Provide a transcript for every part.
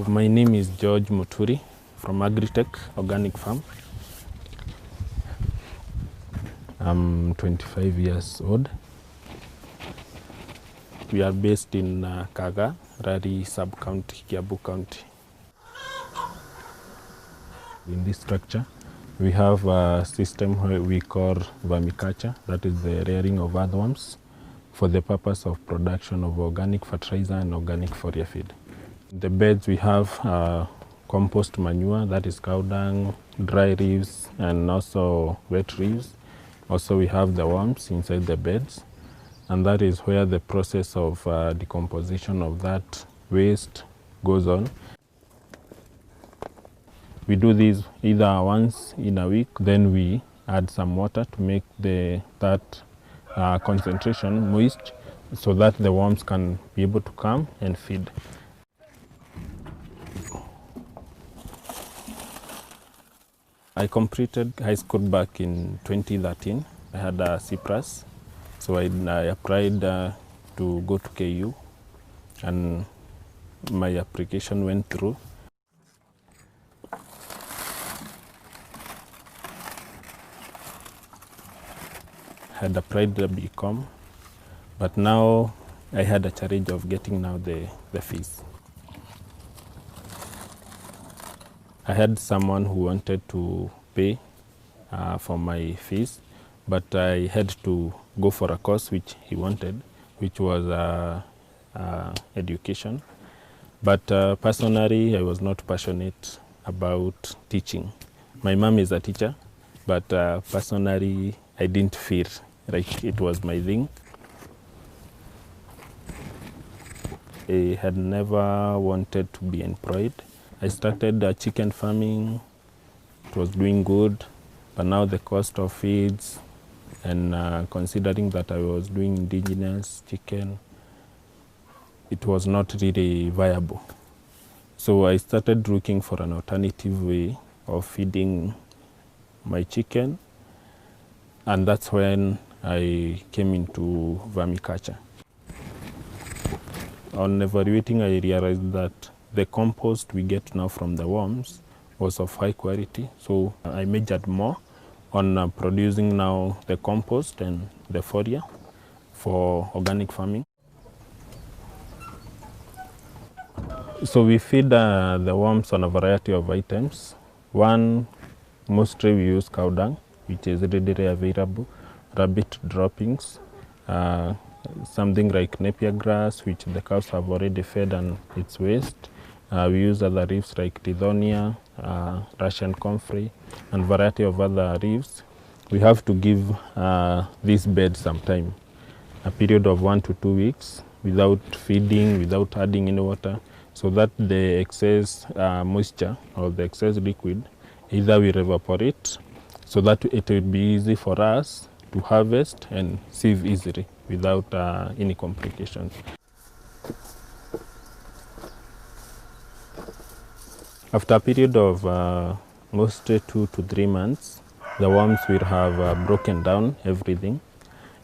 My name is George Muturi from Agritech Organic Farm. I'm 25 years old. We are based in Kaga, Rari Sub-County, Kiambu County. In this structure, we have a system where we call vermiculture, that is the rearing of earthworms for the purpose of production of organic fertilizer and organic foliar feed. In the beds we have compost manure, that is cow dung, dry leaves and also wet leaves. Also we have the worms inside the beds, and that is where the process of decomposition of that waste goes on. We do this either once in a week, then we add some water to make that concentration moist so that the worms can be able to come and feed. I completed high school back in 2013. I had a C+, so I applied to go to KU, and my application went through. Had applied the BCom, but now I had a challenge of getting now the fees. I had someone who wanted to pay for my fees, but I had to go for a course which he wanted, which was education. But personally, I was not passionate about teaching. My mom is a teacher, but personally, I didn't feel like it was my thing. I had never wanted to be employed. I started chicken farming. It was doing good, but now the cost of feeds and considering that I was doing indigenous chicken, it was not really viable. So I started looking for an alternative way of feeding my chicken, and that's when I came into vermiculture. On evaluating, I realized that the compost we get now from the worms was of high quality, so I majored more on producing now the compost and the foliar for organic farming. So we feed the worms on a variety of items. One, mostly we use cow dung, which is readily available, rabbit droppings, something like napier grass, which the cows have already fed and its waste. We use other leaves like tithonia, Russian comfrey, and variety of other leaves. We have to give this bed some time, a period of 1 to 2 weeks, without feeding, without adding any water, so that the excess moisture or the excess liquid either will evaporate, so that it will be easy for us to harvest and sieve easily without any complications. After a period of mostly 2 to 3 months, the worms will have broken down everything,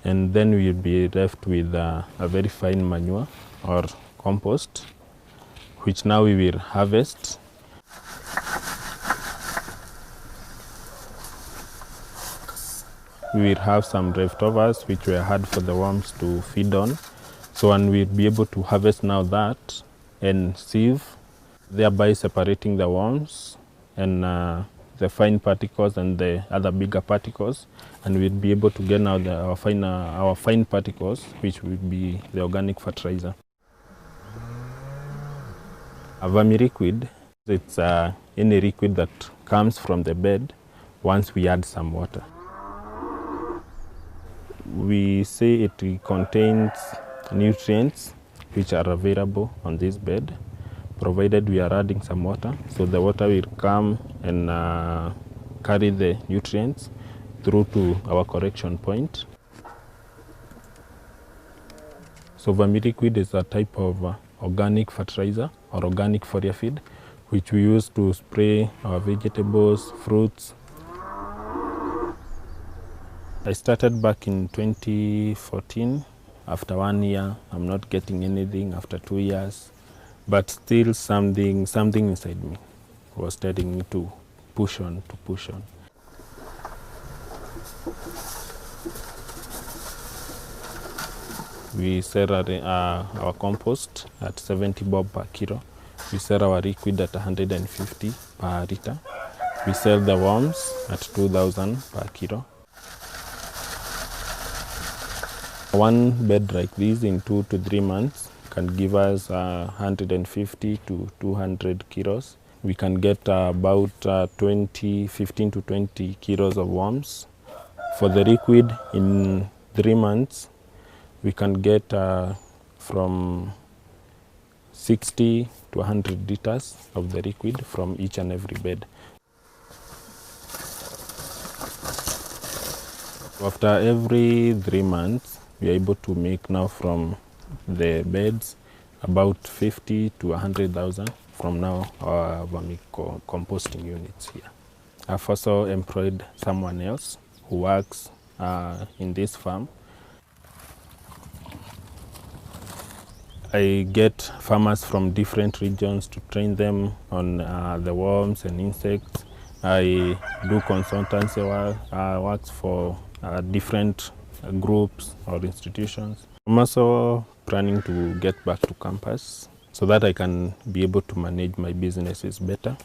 and then we'll be left with a very fine manure or compost, which now we will harvest. We will have some leftovers which were hard for the worms to feed on. So, and we'll be able to harvest now that and sieve, thereby separating the worms and the fine particles and the other bigger particles, and we'll be able to get now our fine particles, which will be the organic fertilizer. A vermiliquid, it's any liquid that comes from the bed once we add some water. We say it contains nutrients which are available on this bed, provided we are adding some water. So the water will come and carry the nutrients through to our correction point. So vermiliquid is a type of organic fertilizer or organic foliar feed, which we use to spray our vegetables, fruits. I started back in 2014. After 1 year, I'm not getting anything. After 2 years, but still something inside me was telling me to push on. We sell our compost at 70 bob per kilo. We sell our liquid at 150 per liter. We sell the worms at 2,000 per kilo. One bed like this in 2 to 3 months can give us 150 to 200 kilos. We can get about 15 to 20 kilos of worms. For the liquid in 3 months, we can get from 60 to 100 liters of the liquid from each and every bed. After every 3 months, we are able to make now from the beds about 50 to 100,000 from now our vermicomposting units here. I've also employed someone else who works in this farm. I get farmers from different regions to train them on the worms and insects. I do consultancy works for different groups or institutions. I'm also planning to get back to campus so that I can be able to manage my businesses better.